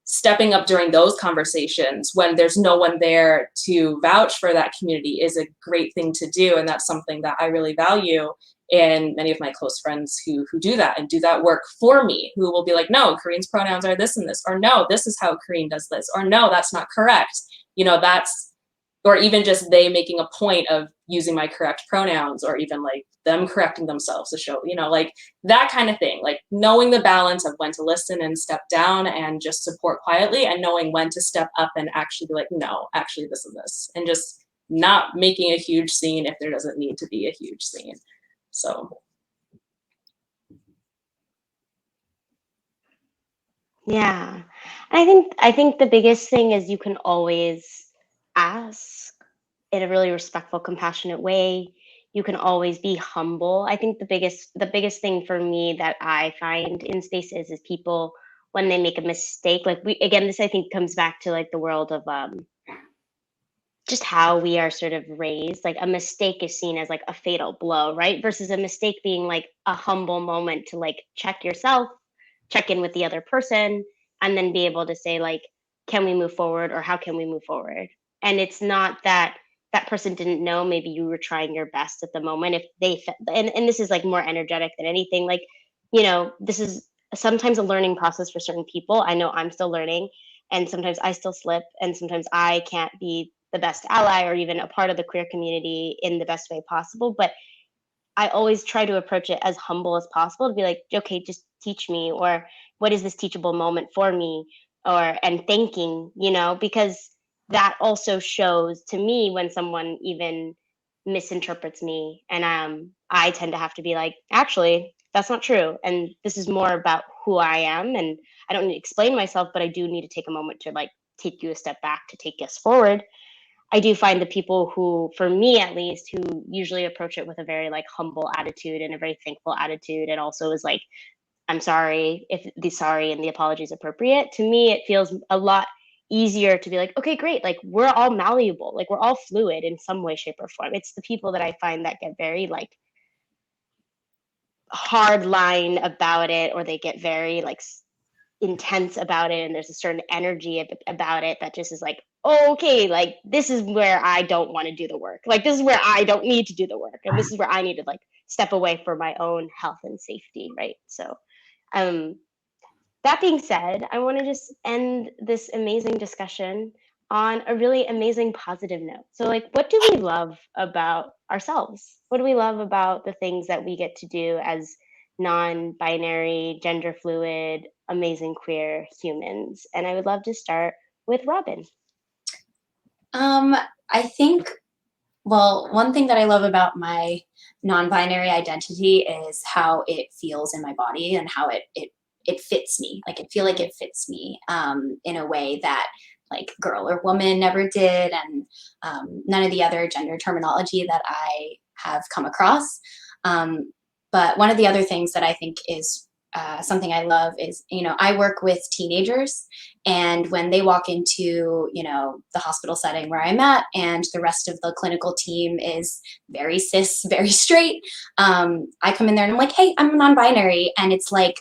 stepping up during those conversations when there's no one there to vouch for that community is a great thing to do, and that's something that I really value in many of my close friends who do that and do that work for me, who will be like, no, Corinne's pronouns are this and this, or no, this is how Corinne does this, or no, that's not correct. Or even just they making a point of using my correct pronouns, or even like them correcting themselves to show, like that kind of thing, like knowing the balance of when to listen and step down and just support quietly, and knowing when to step up and actually be like, no, actually this and this, and just not making a huge scene if there doesn't need to be a huge scene. So. Yeah. I think the biggest thing is you can always ask in a really respectful, compassionate way. You can always be humble. I think the biggest thing for me that I find in spaces is people, when they make a mistake, like this I think comes back to like the world of just how we are sort of raised. Like a mistake is seen as like a fatal blow, right? Versus a mistake being like a humble moment to like check yourself, check in with the other person, and then be able to say like, can we move forward, or how can we move forward? And it's not that that person didn't know, maybe you were trying your best at the moment. If they and this is like more energetic than anything, like, this is sometimes a learning process for certain people. I know I'm still learning, and sometimes I still slip, and sometimes I can't be the best ally or even a part of the queer community in the best way possible. But I always try to approach it as humble as possible, to be like, okay, just teach me, or what is this teachable moment for me, and thanking, because that also shows to me when someone even misinterprets me. And I tend to have to be like, actually, that's not true. And this is more about who I am. And I don't need to explain myself, but I do need to take a moment to like take you a step back to take us forward. I do find the people who, for me at least, who usually approach it with a very like humble attitude and a very thankful attitude, and also is like, I'm sorry if the sorry and the apology is appropriate. To me, it feels a lot easier to be like, okay, great. Like we're all malleable. Like we're all fluid in some way, shape, or form. It's the people that I find that get very like hard line about it, or they get very like intense about it, and there's a certain energy about it that just is like, oh, okay, like this is where I don't want to do the work, like this is where I don't need to do the work, and this is where I need to like step away for my own health and safety, right? So that being said, I want to just end this amazing discussion on a really amazing positive note. So like, what do we love about ourselves? What do we love about the things that we get to do as non-binary, gender fluid, amazing queer humans? And I would love to start with Robin. I think, well, one thing that I love about my non-binary identity is how it feels in my body and how it fits me. Like, I feel like it fits me in a way that like girl or woman never did, and none of the other gender terminology that I have come across. But one of the other things that I think is something I love is, I work with teenagers, and when they walk into, the hospital setting where I'm at, and the rest of the clinical team is very cis, very straight, I come in there and I'm like, hey, I'm non-binary. And it's like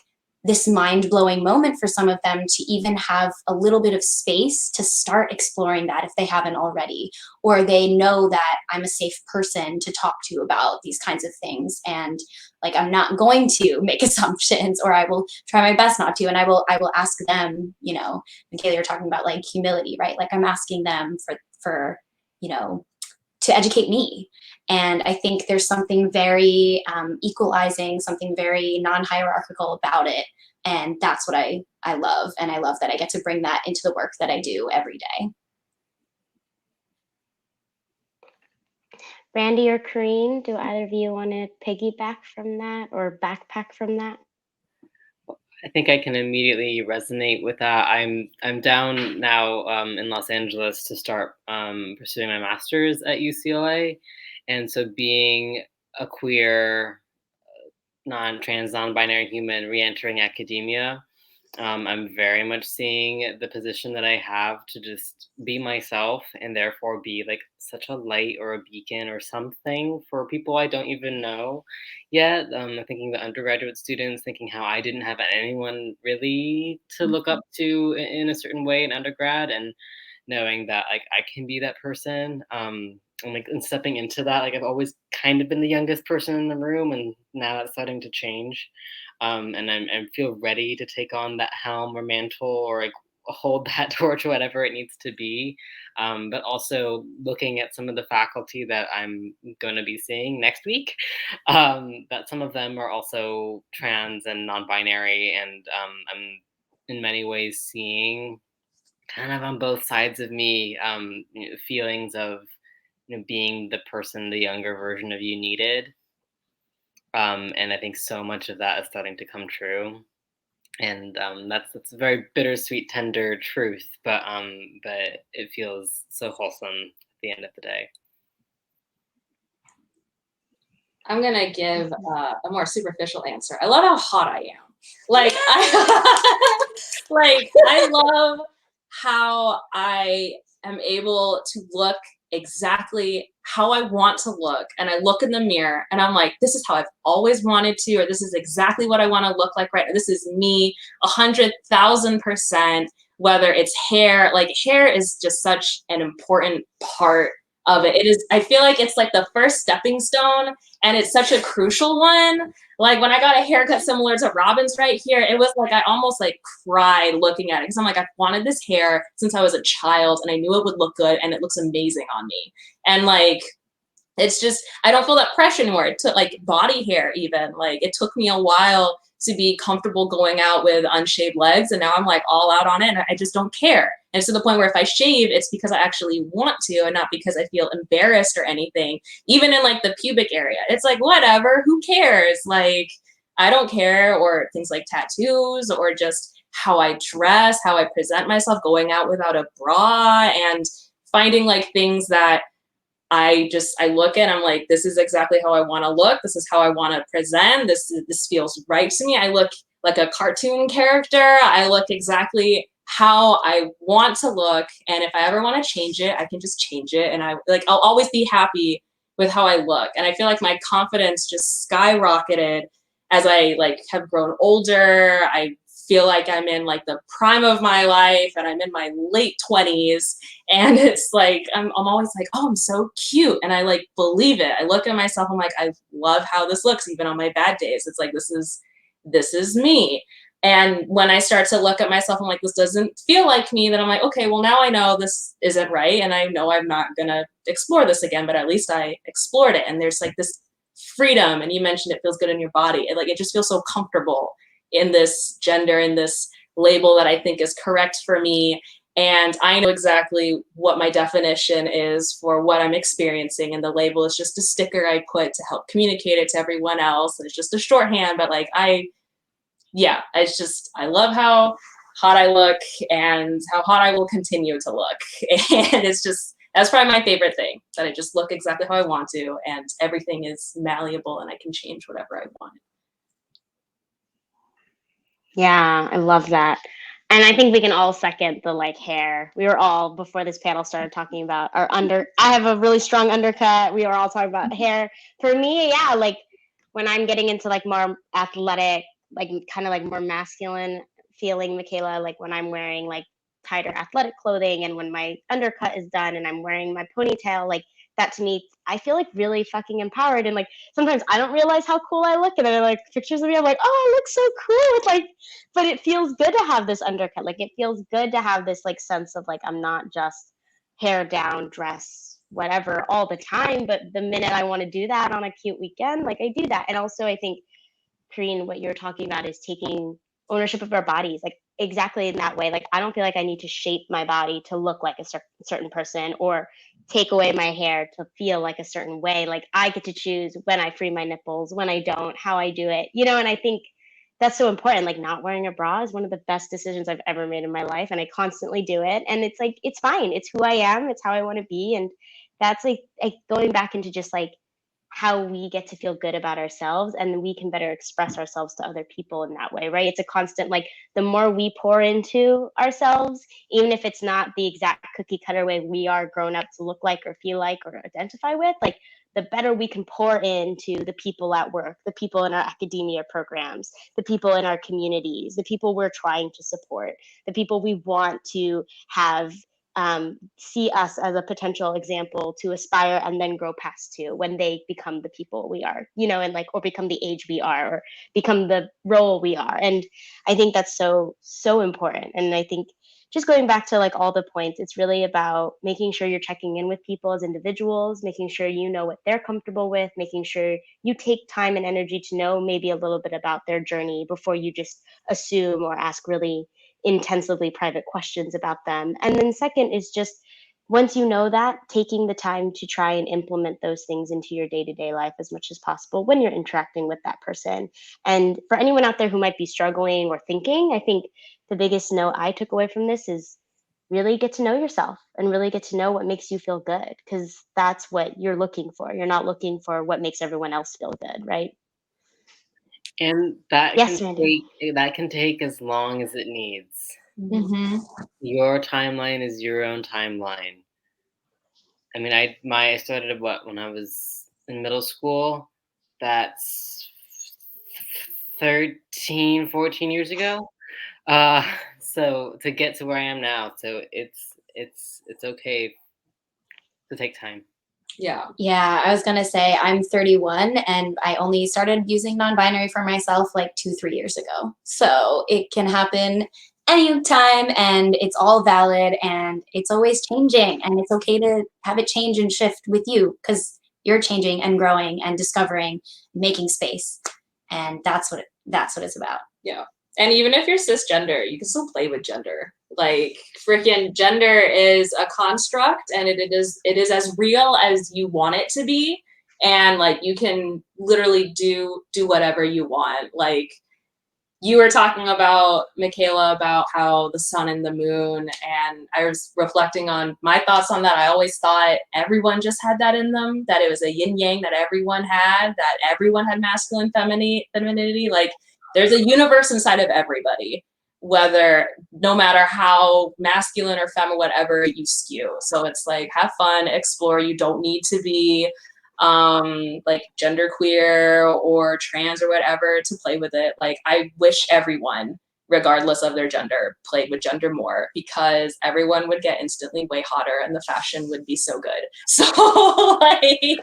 this mind-blowing moment for some of them to even have a little bit of space to start exploring that if they haven't already, or they know that I'm a safe person to talk to about these kinds of things. And like, I'm not going to make assumptions, or I will try my best not to. And I will ask them, Michaela, you're talking about like humility, right? Like I'm asking them for to educate me. And I think there's something very equalizing, something very non-hierarchical about it. And that's what I love. And I love that I get to bring that into the work that I do every day. Randy or Corinne, do either of you want to piggyback from that or backpack from that? I think I can immediately resonate with that. I'm down now in Los Angeles to start pursuing my master's at UCLA. And so being a queer, non-trans, non-binary human re-entering academia, I'm very much seeing the position that I have to just be myself and therefore be like such a light or a beacon or something for people I don't even know yet. Thinking the undergraduate students, thinking how I didn't have anyone really to look up to in a certain way in undergrad, and knowing that like I can be that person. And stepping into that, like I've always kind of been the youngest person in the room, and now that's starting to change. And I feel ready to take on that helm or mantle, or like hold that torch, or whatever it needs to be. But also looking at some of the faculty that I'm going to be seeing next week, that some of them are also trans and non-binary, and I'm in many ways seeing kind of on both sides of me feelings of being the person the younger version of you needed. And I think so much of that is starting to come true. And that's a very bittersweet, tender truth, but it feels so wholesome at the end of the day. I'm gonna give a more superficial answer. I love how hot I am. Like I love how I am able to look exactly how I want to look, and I look in the mirror and I'm like, this is how I've always wanted to, or this is exactly what I want to look like right now. This is me 100,000%. Whether it's hair, like hair is just such an important part of it. It is, I feel like it's like the first stepping stone, and it's such a crucial one. Like when I got a haircut similar to Robin's right here, it was like I almost like cried looking at it, because I'm like, I've wanted this hair since I was a child, and I knew it would look good, and it looks amazing on me. And like, it's just, I don't feel that pressure anymore. It took like body hair even, like it took me a while to be comfortable going out with unshaved legs, and now I'm like all out on it, and I just don't care. And it's to the point where if I shave, it's because I actually want to, and not because I feel embarrassed or anything. Even in like the pubic area, it's like, whatever, who cares? Like, I don't care. Or things like tattoos, or just how I dress, how I present myself, going out without a bra, and finding like things that I look at, I'm like, this is exactly how I want to look. This is how I want to present. This feels right to me. I look like a cartoon character. I look exactly how I want to look. And if I ever want to change it, I can just change it. And I'll always be happy with how I look. And I feel like my confidence just skyrocketed as I like have grown older. I feel like I'm in like the prime of my life, and I'm in my late 20s, and it's like I'm always like, oh, I'm so cute, and I like believe it. I look at myself, I'm like, I love how this looks even on my bad days. It's like, this is me. And when I start to look at myself, I'm like, this doesn't feel like me, then I'm like, okay, well, now I know this isn't right, and I know I'm not gonna explore this again, but at least I explored it. And there's like this freedom, and you mentioned it feels good in your body. It just feels so comfortable in this gender, in this label that I think is correct for me. And I know exactly what my definition is for what I'm experiencing. And the label is just a sticker I put to help communicate it to everyone else. And it's just a shorthand, but like, I love how hot I look, and how hot I will continue to look. And that's probably my favorite thing, that I just look exactly how I want to, and everything is malleable, and I can change whatever I want. Yeah, I love that. And I think we can all second the like hair. We were all, before this panel started, talking about I have a really strong undercut. We were all talking about hair. For me, yeah, like when I'm getting into like more athletic, like kind of like more masculine feeling Michaela, like when I'm wearing like tighter athletic clothing, and when my undercut is done and I'm wearing my ponytail, like that to me, I feel like really fucking empowered. And like sometimes I don't realize how cool I look, and then like pictures of me, I'm like, oh, I look so cool. It's like, but it feels good to have this undercut. Like it feels good to have this like sense of like, I'm not just hair down, dress, whatever all the time, but the minute I want to do that on a cute weekend, like I do that. And also I think, Corinne, what you're talking about is taking ownership of our bodies, like exactly in that way. Like I don't feel like I need to shape my body to look like a certain person, or take away my hair to feel like a certain way. Like I get to choose when I free my nipples, when I don't, how I do it, and I think that's so important. Like not wearing a bra is one of the best decisions I've ever made in my life, and I constantly do it, and it's like, it's fine, it's who I am, it's how I want to be. And that's like going back into just like how we get to feel good about ourselves, and we can better express ourselves to other people in that way, right? It's a constant, like the more we pour into ourselves, even if it's not the exact cookie cutter way we are grown up to look like or feel like or identify with, like the better we can pour into the people at work, the people in our academia programs, the people in our communities, the people we're trying to support, the people we want to have see us as a potential example to aspire and then grow past to when they become the people we are, and like, or become the age we are, or become the role we are. And I think that's so, so important. And I think just going back to like all the points, it's really about making sure you're checking in with people as individuals, making sure you know what they're comfortable with, making sure you take time and energy to know maybe a little bit about their journey before you just assume or ask really intensively private questions about them. And then second is just, once you know that, taking the time to try and implement those things into your day-to-day life as much as possible when you're interacting with that person. And for anyone out there who might be struggling or thinking, I think the biggest note I took away from this is really get to know yourself and really get to know what makes you feel good, because that's what you're looking for. You're not looking for what makes everyone else feel good, right? And that Yes, can take as long as it needs. Mm-hmm. Your timeline is your own timeline. I mean, I started when I was in middle school. That's 13, 14 years ago. So to get to where I am now, so it's okay to take time. Yeah, I was gonna say I'm 31 and I only started using non-binary for myself like 2-3 years ago. So it can happen anytime and it's all valid and it's always changing and it's okay to have it change and shift with you because you're changing and growing and discovering, making space. And that's what it's about. Yeah. And even if you're cisgender, you can still play with gender. Like freaking gender is a construct and it is as real as you want it to be. And like you can literally do whatever you want. Like you were talking about, Michaela, about how the sun and the moon, and I was reflecting on my thoughts on that. I always thought everyone just had that in them, that it was a yin yang that everyone had, that everyone had masculine femininity. Like there's a universe inside of everybody, whether no matter how masculine or femme, whatever you skew. So it's like, have fun, explore. You don't need to be like genderqueer or trans or whatever to play with it. Like I wish everyone, regardless of their gender, played with gender more, because everyone would get instantly way hotter and the fashion would be so good. So like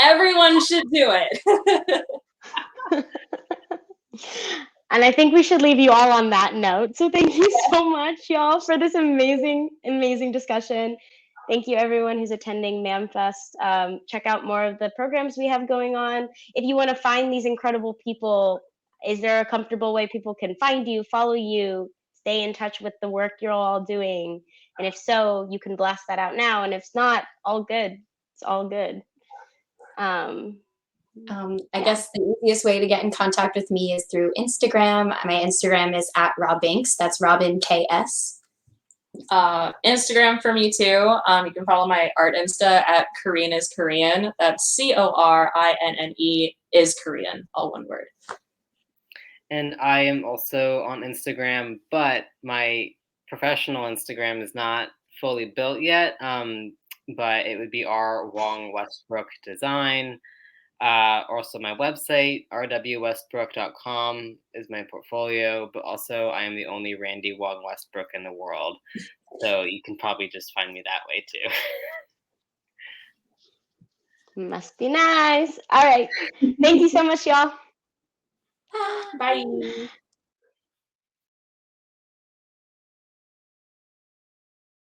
everyone should do it. And I think we should leave you all on that note. So thank you so much, y'all, for this amazing, amazing discussion. Thank you, everyone who's attending MAMFest. Check out more of the programs we have going on. If you want to find these incredible people, is there a comfortable way people can find you, follow you, stay in touch with the work you're all doing? And if so, you can blast that out now. And if it's not, all good. It's all good. I guess the easiest way to get in contact with me is through Instagram. My Instagram is @RobBinks. That's Robin KS. Instagram for me too. You can follow my art Insta at Corinne is Korean. That's CORINNE is Korean, all one word. And I am also on Instagram, but my professional Instagram is not fully built yet. But it would be R Wong Westbrook Design. Also my website, rwwestbrook.com, is my portfolio, but also I am the only Randy Wong Westbrook in the world. So you can probably just find me that way too. Must be nice. All right. Thank you so much, y'all. Bye.